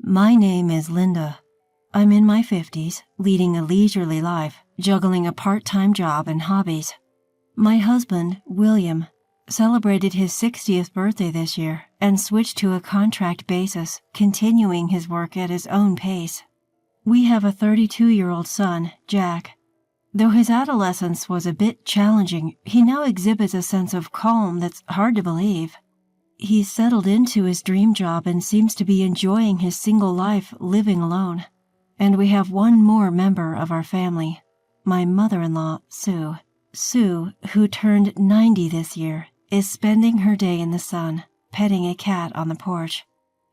My name is Linda. I'm in my 50s, leading a leisurely life, juggling a part-time job and hobbies. My husband, William, celebrated his 60th birthday this year and switched to a contract basis, continuing his work at his own pace. We have a 32-year-old son, Jack. Though his adolescence was a bit challenging, he now exhibits a sense of calm that's hard to believe. He's settled into his dream job and seems to be enjoying his single life living alone. And we have one more member of our family, my mother-in-law, Sue. Sue, who turned 90 this year, is spending her day in the sun, petting a cat on the porch.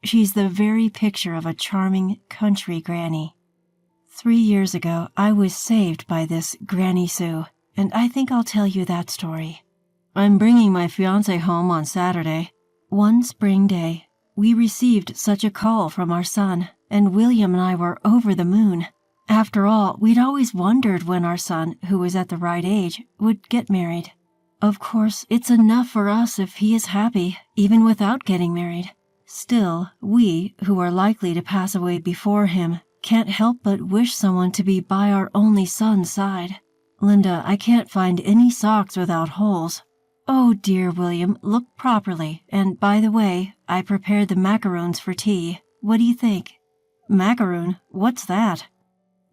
She's the very picture of a charming country granny. 3 years ago, I was saved by this Granny Sue, and I think I'll tell you that story. I'm bringing my fiancée home on Saturday. One spring day, we received such a call from our son, and William and I were over the moon. After all, we'd always wondered when our son, who was at the right age, would get married. Of course, it's enough for us if he is happy, even without getting married. Still, we, who are likely to pass away before him, can't help but wish someone to be by our only son's side. Linda, I can't find any socks without holes. Oh, dear William, look properly, and by the way, I prepared the macaroons for tea. What do you think? Macaroon? What's that?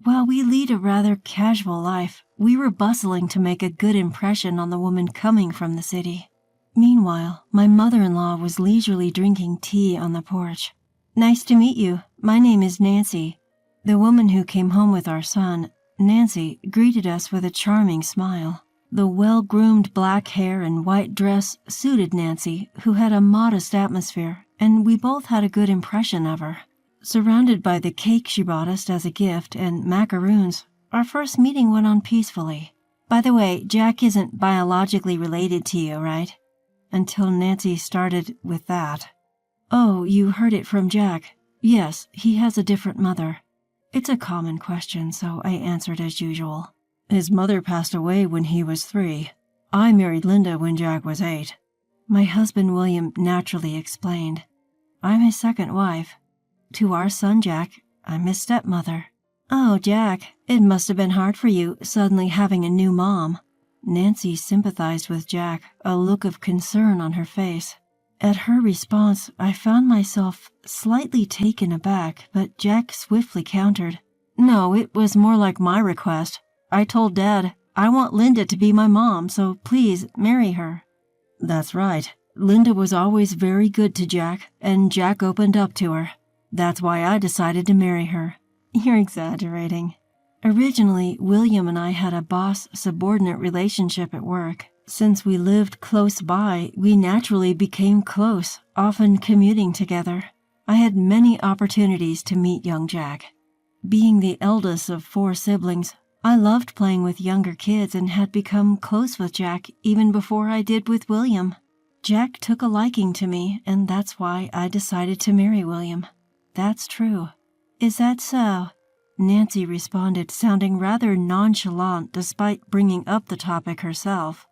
While we lead a rather casual life, we were bustling to make a good impression on the woman coming from the city. Meanwhile, my mother-in-law was leisurely drinking tea on the porch. Nice to meet you. My name is Nancy. The woman who came home with our son, Nancy, greeted us with a charming smile. The well-groomed black hair and white dress suited Nancy, who had a modest atmosphere, and we both had a good impression of her. Surrounded by the cake she brought us as a gift and macaroons, our first meeting went on peacefully. By the way, Jack isn't biologically related to you, right? Until Nancy started with that. Oh, you heard it from Jack. Yes, he has a different mother. It's a common question, so I answered as usual. His mother passed away when he was 3. I married Linda when Jack was 8. My husband William naturally explained. I'm his second wife. To our son Jack, I'm his stepmother. Oh, Jack, it must have been hard for you suddenly having a new mom. Nancy sympathized with Jack, a look of concern on her face. At her response, I found myself slightly taken aback, but Jack swiftly countered. No, it was more like my request. I told Dad, I want Linda to be my mom, so please marry her. That's right. Linda was always very good to Jack, and Jack opened up to her. That's why I decided to marry her. You're exaggerating. Originally, William and I had a boss-subordinate relationship at work. Since we lived close by, we naturally became close, often commuting together. I had many opportunities to meet young Jack. Being the eldest of 4 siblings, I loved playing with younger kids and had become close with Jack even before I did with William. Jack took a liking to me, and that's why I decided to marry William. That's true. Is that so? Nancy responded, sounding rather nonchalant despite bringing up the topic herself.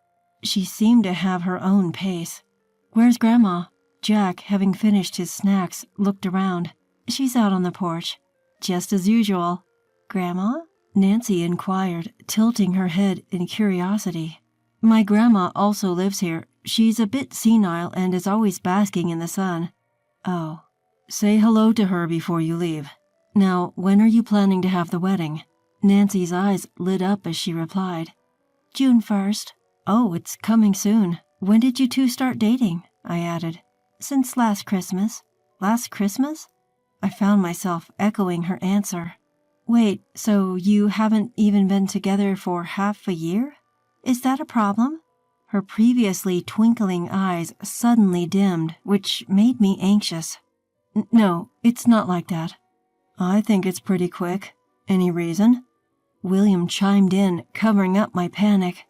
She seemed to have her own pace. Where's Grandma? Jack, having finished his snacks, looked around. She's out on the porch. Just as usual. Grandma? Nancy inquired, tilting her head in curiosity. My grandma also lives here. She's a bit senile and is always basking in the sun. Oh. Say hello to her before you leave. Now, when are you planning to have the wedding? Nancy's eyes lit up as she replied. June 1st. Oh, it's coming soon. When did you two start dating? I added. Since last Christmas. Last Christmas? I found myself echoing her answer. Wait, so you haven't even been together for half a year? Is that a problem? Her previously twinkling eyes suddenly dimmed, which made me anxious. No, it's not like that. I think it's pretty quick. Any reason? William chimed in, covering up my panic.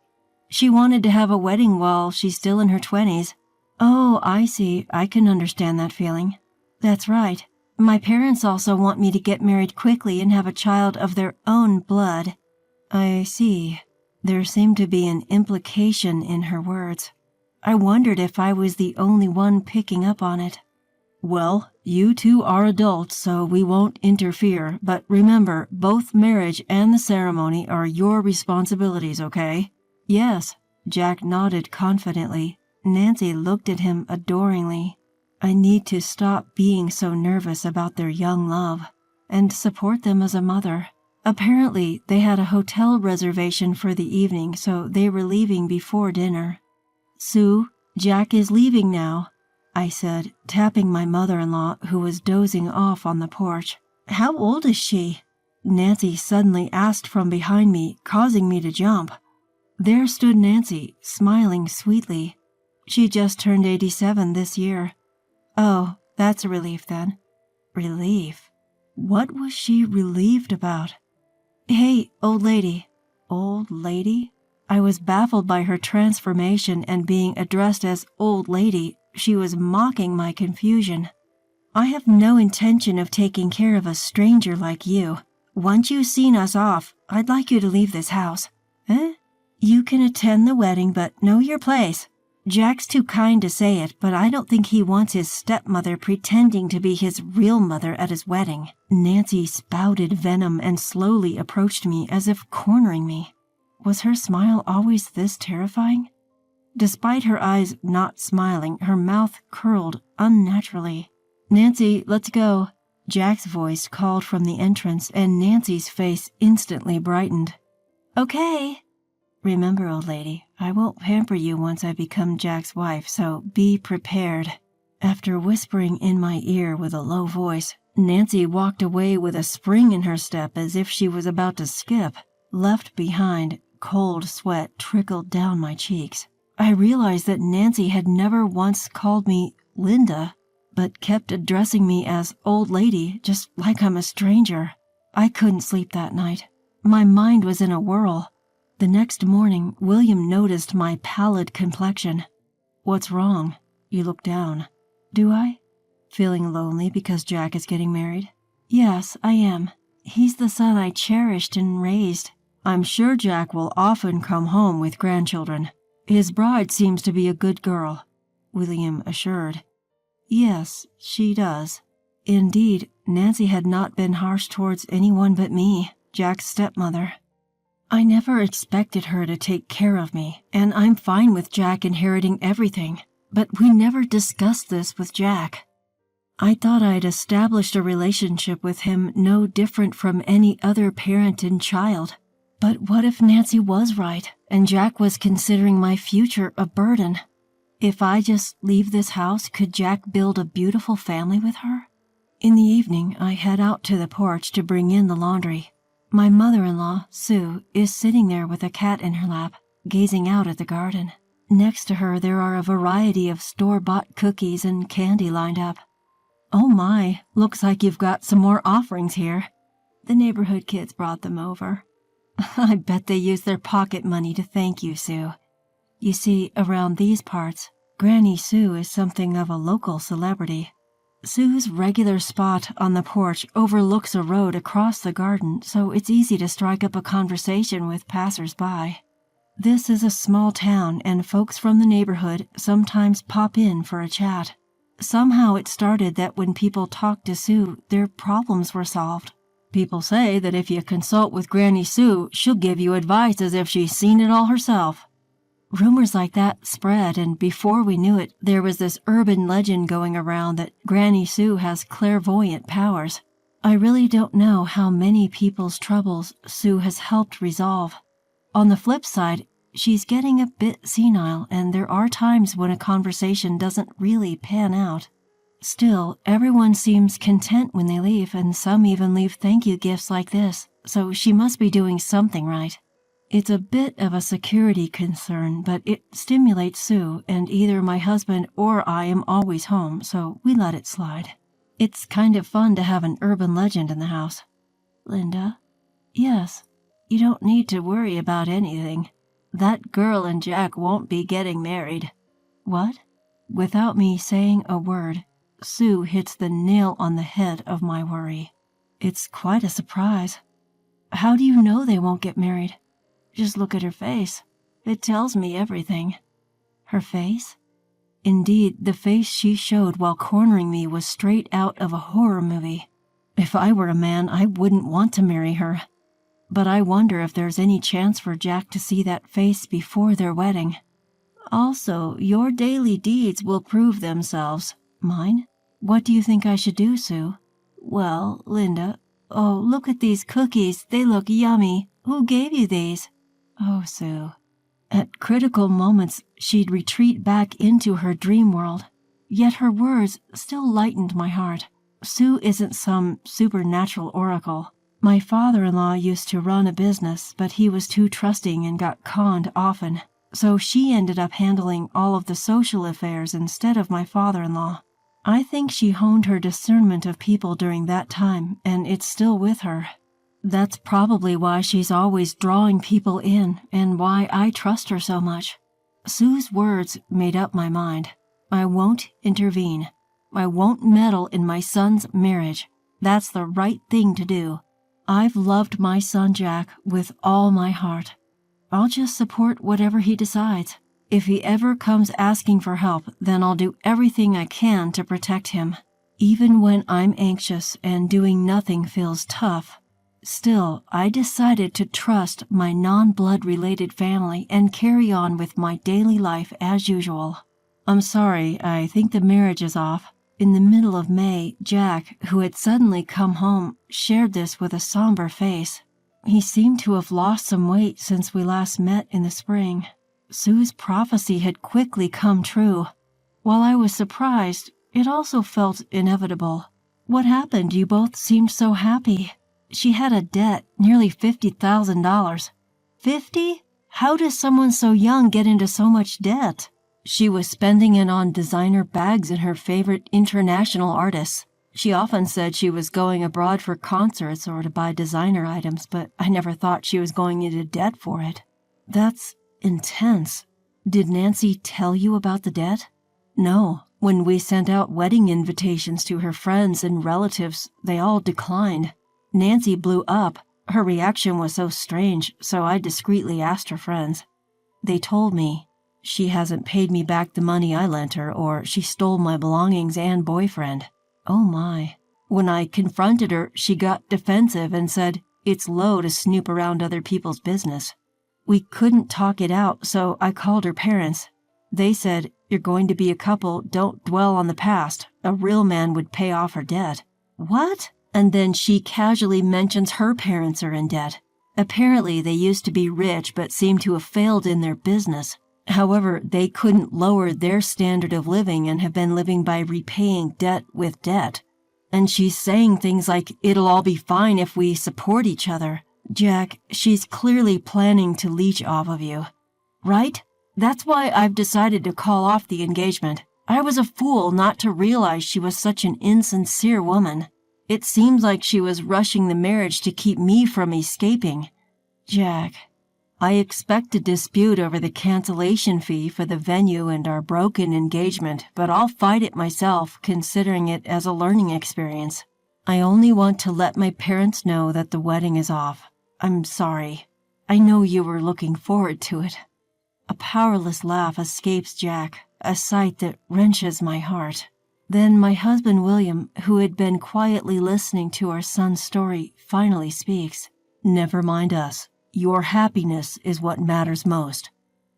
She wanted to have a wedding while she's still in her 20s. Oh, I see. I can understand that feeling. That's right. My parents also want me to get married quickly and have a child of their own blood. I see. There seemed to be an implication in her words. I wondered if I was the only one picking up on it. Well, you two are adults, so we won't interfere, but remember, both marriage and the ceremony are your responsibilities, okay? Yes, Jack nodded confidently. Nancy looked at him adoringly. I need to stop being so nervous about their young love and support them as a mother. Apparently, they had a hotel reservation for the evening, so they were leaving before dinner. Sue, Jack is leaving now, I said, tapping my mother-in-law, who was dozing off on the porch. How old is she? Nancy suddenly asked from behind me, causing me to jump. There stood Nancy, smiling sweetly. She just turned 87 this year. Oh, that's a relief then. Relief? What was she relieved about? Hey, old lady. Old lady? I was baffled by her transformation and being addressed as old lady. She was mocking my confusion. I have no intention of taking care of a stranger like you. Once you've seen us off, I'd like you to leave this house. Eh? You can attend the wedding, but know your place. Jack's too kind to say it, but I don't think he wants his stepmother pretending to be his real mother at his wedding. Nancy spouted venom and slowly approached me as if cornering me. Was her smile always this terrifying? Despite her eyes not smiling, her mouth curled unnaturally. Nancy, let's go. Jack's voice called from the entrance, and Nancy's face instantly brightened. Okay. Remember, old lady, I won't pamper you once I become Jack's wife, so be prepared. After whispering in my ear with a low voice, Nancy walked away with a spring in her step as if she was about to skip. Left behind, cold sweat trickled down my cheeks. I realized that Nancy had never once called me Linda, but kept addressing me as old lady, just like I'm a stranger. I couldn't sleep that night. My mind was in a whirl. The next morning, William noticed my pallid complexion. What's wrong? You look down. Do I? Feeling lonely because Jack is getting married? Yes, I am. He's the son I cherished and raised. I'm sure Jack will often come home with grandchildren. His bride seems to be a good girl, William assured. Yes, she does. Indeed, Nancy had not been harsh towards anyone but me, Jack's stepmother. I never expected her to take care of me, and I'm fine with Jack inheriting everything, but we never discussed this with Jack. I thought I'd established a relationship with him no different from any other parent and child. But what if Nancy was right, and Jack was considering my future a burden? If I just leave this house, could Jack build a beautiful family with her? In the evening, I head out to the porch to bring in the laundry. My mother-in-law, Sue, is sitting there with a cat in her lap, gazing out at the garden. Next to her, there are a variety of store-bought cookies and candy lined up. Oh my, looks like you've got some more offerings here. The neighborhood kids brought them over. I bet they used their pocket money to thank you, Sue. You see, around these parts, Granny Sue is something of a local celebrity. Sue's regular spot on the porch overlooks a road across the garden, so it's easy to strike up a conversation with passers-by. This is a small town, and folks from the neighborhood sometimes pop in for a chat. Somehow it started that when people talked to Sue, their problems were solved. People say that if you consult with Granny Sue, she'll give you advice as if she's seen it all herself. Rumors like that spread, and before we knew it, there was this urban legend going around that Granny Sue has clairvoyant powers. I really don't know how many people's troubles Sue has helped resolve. On the flip side, she's getting a bit senile, and there are times when a conversation doesn't really pan out. Still, everyone seems content when they leave, and some even leave thank you gifts like this, so she must be doing something right. It's a bit of a security concern, but it stimulates Sue, and either my husband or I am always home, so we let it slide. It's kind of fun to have an urban legend in the house. Linda? Yes. You don't need to worry about anything. That girl and Jack won't be getting married. What? Without me saying a word, Sue hits the nail on the head of my worry. It's quite a surprise. How do you know they won't get married? Just look at her face. It tells me everything. Her face? Indeed, the face she showed while cornering me was straight out of a horror movie. If I were a man, I wouldn't want to marry her. But I wonder if there's any chance for Jack to see that face before their wedding. Also, your daily deeds will prove themselves. Mine? What do you think I should do, Sue? Well, Linda, oh, look at these cookies. They look yummy. Who gave you these? Oh, Sue. At critical moments, she'd retreat back into her dream world. Yet her words still lightened my heart. Sue isn't some supernatural oracle. My father-in-law used to run a business, but he was too trusting and got conned often. So she ended up handling all of the social affairs instead of my father-in-law. I think she honed her discernment of people during that time, and it's still with her. That's probably why she's always drawing people in, and why I trust her so much. Sue's words made up my mind. I won't intervene. I won't meddle in my son's marriage. That's the right thing to do. I've loved my son Jack with all my heart. I'll just support whatever he decides. If he ever comes asking for help, then I'll do everything I can to protect him. Even when I'm anxious and doing nothing feels tough. Still, I decided to trust my non-blood related family and carry on with my daily life as usual. I'm sorry, I think the marriage is off. In the middle of May, Jack, who had suddenly come home, shared this with a somber face. He seemed to have lost some weight since we last met in the spring. Sue's prophecy had quickly come true. While I was surprised, it also felt inevitable. What happened? You both seemed so happy. She had a debt, nearly $50,000. 50? How does someone so young get into so much debt? She was spending it on designer bags and her favorite international artists. She often said she was going abroad for concerts or to buy designer items, but I never thought she was going into debt for it. That's intense. Did Nancy tell you about the debt? No. When we sent out wedding invitations to her friends and relatives, they all declined. Nancy blew up. Her reaction was so strange, so I discreetly asked her friends. They told me she hasn't paid me back the money I lent her, or she stole my belongings and boyfriend. Oh my. When I confronted her, she got defensive and said it's low to snoop around other people's business. We couldn't talk it out, so I called her parents. They said, "You're going to be a couple, don't dwell on the past. A real man would pay off her debt." What? And then she casually mentions her parents are in debt. Apparently, they used to be rich but seem to have failed in their business. However, they couldn't lower their standard of living and have been living by repaying debt with debt. And she's saying things like, it'll all be fine if we support each other. Jack, she's clearly planning to leech off of you. Right? That's why I've decided to call off the engagement. I was a fool not to realize she was such an insincere woman. It seems like she was rushing the marriage to keep me from escaping. Jack, I expect a dispute over the cancellation fee for the venue and our broken engagement, but I'll fight it myself, considering it as a learning experience. I only want to let my parents know that the wedding is off. I'm sorry. I know you were looking forward to it. A powerless laugh escapes Jack, a sight that wrenches my heart. Then my husband William, who had been quietly listening to our son's story, finally speaks. Never mind us. Your happiness is what matters most.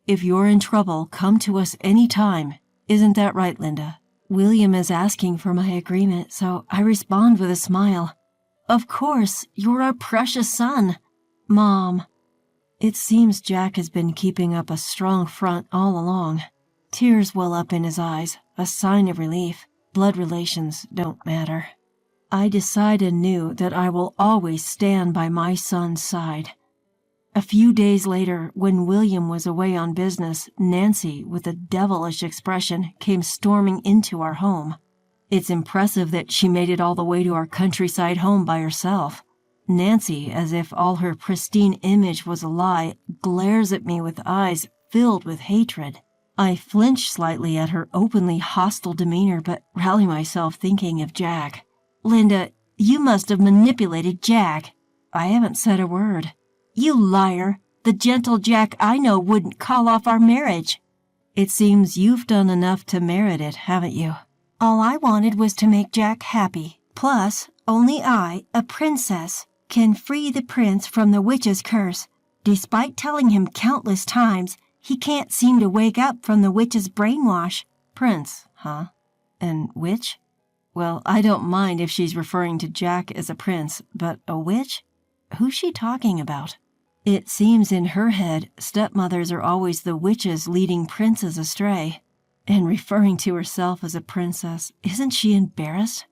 If you're in trouble, come to us any time. Isn't that right, Linda? William is asking for my agreement, so I respond with a smile. Of course, you're our precious son. Mom. It seems Jack has been keeping up a strong front all along. Tears well up in his eyes, a sign of relief. Blood relations don't matter. I decide anew that I will always stand by my son's side. A few days later, when William was away on business, Nancy, with a devilish expression, came storming into our home. It's impressive that she made it all the way to our countryside home by herself. Nancy, as if all her pristine image was a lie, glares at me with eyes filled with hatred. I flinch slightly at her openly hostile demeanor, but rally myself thinking of Jack. Linda, you must have manipulated Jack. I haven't said a word. You liar! The gentle Jack I know wouldn't call off our marriage. It seems you've done enough to merit it, haven't you? All I wanted was to make Jack happy. Plus, only I, a princess, can free the prince from the witch's curse. Despite telling him countless times, he can't seem to wake up from the witch's brainwash. Prince, huh? And witch? Well, I don't mind if she's referring to Jack as a prince, but a witch? Who's she talking about? It seems in her head, stepmothers are always the witches leading princes astray. And referring to herself as a princess, isn't she embarrassed?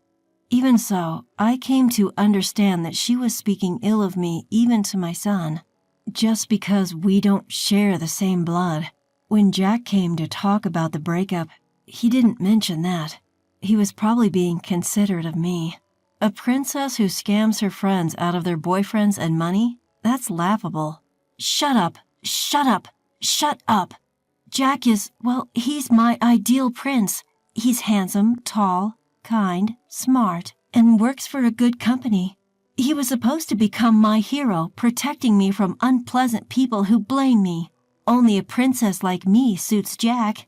Even so, I came to understand that she was speaking ill of me even to my son, just because we don't share the same blood. When Jack came to talk about the breakup, he didn't mention that. He was probably being considerate of me. A princess who scams her friends out of their boyfriends and money? That's laughable. Shut up, shut up, shut up. Jack is, well, he's my ideal prince. He's handsome, tall, kind, smart, and works for a good company. He was supposed to become my hero, protecting me from unpleasant people who blame me. Only a princess like me suits Jack.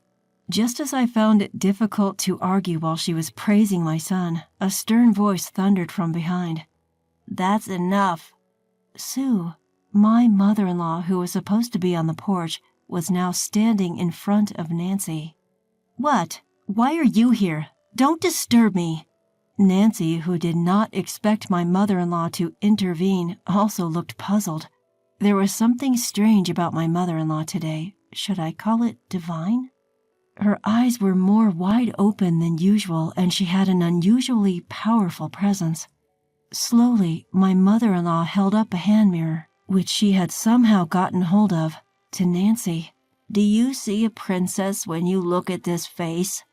Just as I found it difficult to argue while she was praising my son, a stern voice thundered from behind. That's enough. Sue, my mother-in-law, who was supposed to be on the porch, was now standing in front of Nancy. What? Why are you here? Don't disturb me. Nancy, who did not expect my mother-in-law to intervene, also looked puzzled. There was something strange about my mother-in-law today. Should I call it divine? Her eyes were more wide open than usual, and she had an unusually powerful presence. Slowly, my mother-in-law held up a hand mirror, which she had somehow gotten hold of, to Nancy. Do you see a princess when you look at this face?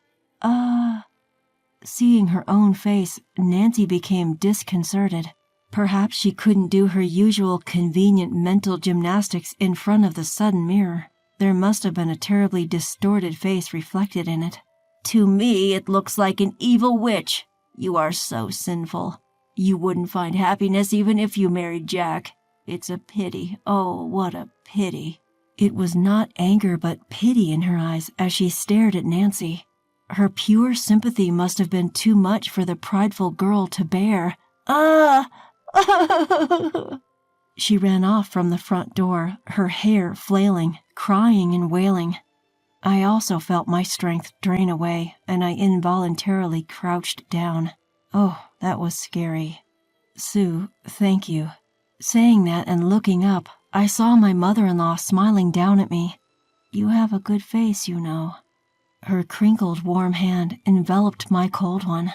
Seeing her own face, Nancy became disconcerted. Perhaps she couldn't do her usual convenient mental gymnastics in front of the sudden mirror. There must have been a terribly distorted face reflected in it. To me, it looks like an evil witch. You are so sinful. You wouldn't find happiness even if you married Jack. It's a pity. Oh, what a pity. It was not anger but pity in her eyes as she stared at Nancy. Her pure sympathy must have been too much for the prideful girl to bear. Ah! She ran off from the front door, her hair flailing, crying and wailing. I also felt my strength drain away, and I involuntarily crouched down. Oh, that was scary. Sue, thank you. Saying that and looking up, I saw my mother-in-law smiling down at me. You have a good face, you know. Her crinkled, warm hand enveloped my cold one.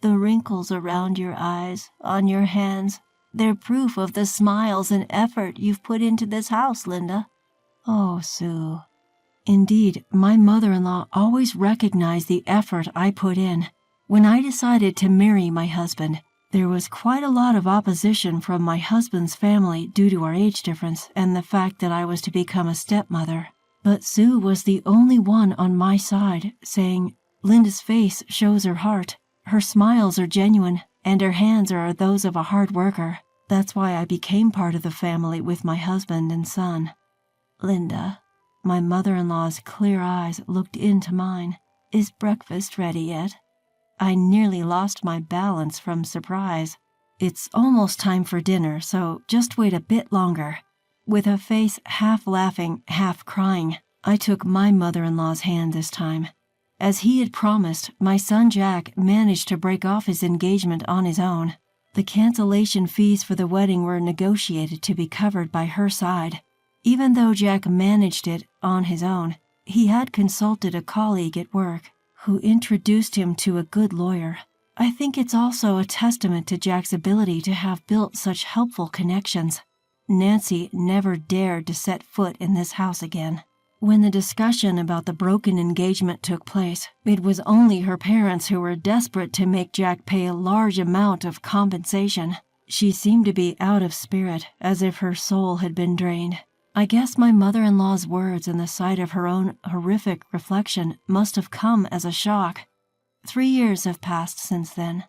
The wrinkles around your eyes, on your hands, they're proof of the smiles and effort you've put into this house, Linda. Oh, Sue. Indeed, my mother-in-law always recognized the effort I put in. When I decided to marry my husband, there was quite a lot of opposition from my husband's family due to our age difference and the fact that I was to become a stepmother. But Sue was the only one on my side, saying, Linda's face shows her heart. Her smiles are genuine, and her hands are those of a hard worker. That's why I became part of the family with my husband and son. Linda, my mother-in-law's clear eyes looked into mine. Is breakfast ready yet? I nearly lost my balance from surprise. It's almost time for dinner, so just wait a bit longer. With a face half laughing, half crying, I took my mother-in-law's hand this time. As he had promised, my son Jack managed to break off his engagement on his own. The cancellation fees for the wedding were negotiated to be covered by her side. Even though Jack managed it on his own, he had consulted a colleague at work who introduced him to a good lawyer. I think it's also a testament to Jack's ability to have built such helpful connections. Nancy never dared to set foot in this house again. When the discussion about the broken engagement took place, it was only her parents who were desperate to make Jack pay a large amount of compensation. She seemed to be out of spirit, as if her soul had been drained. I guess my mother-in-law's words and the sight of her own horrific reflection must have come as a shock. 3 years have passed since then.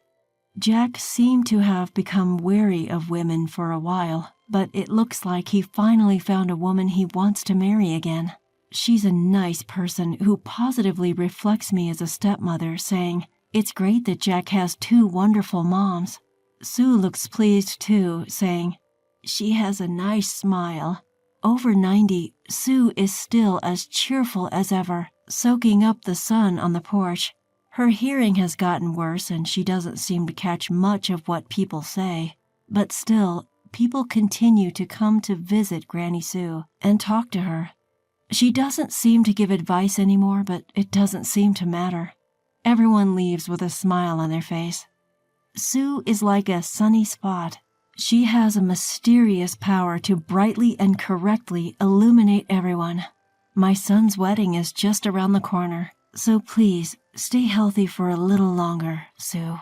Jack seemed to have become wary of women for a while, but it looks like he finally found a woman he wants to marry again. She's a nice person who positively reflects me as a stepmother, saying, "It's great that Jack has two wonderful moms." Sue looks pleased too, saying, "She has a nice smile." Over 90, Sue is still as cheerful as ever, soaking up the sun on the porch. Her hearing has gotten worse and she doesn't seem to catch much of what people say. But still, people continue to come to visit Granny Sue and talk to her. She doesn't seem to give advice anymore, but it doesn't seem to matter. Everyone leaves with a smile on their face. Sue is like a sunny spot. She has a mysterious power to brightly and correctly illuminate everyone. My son's wedding is just around the corner, so please stay healthy for a little longer, Sue.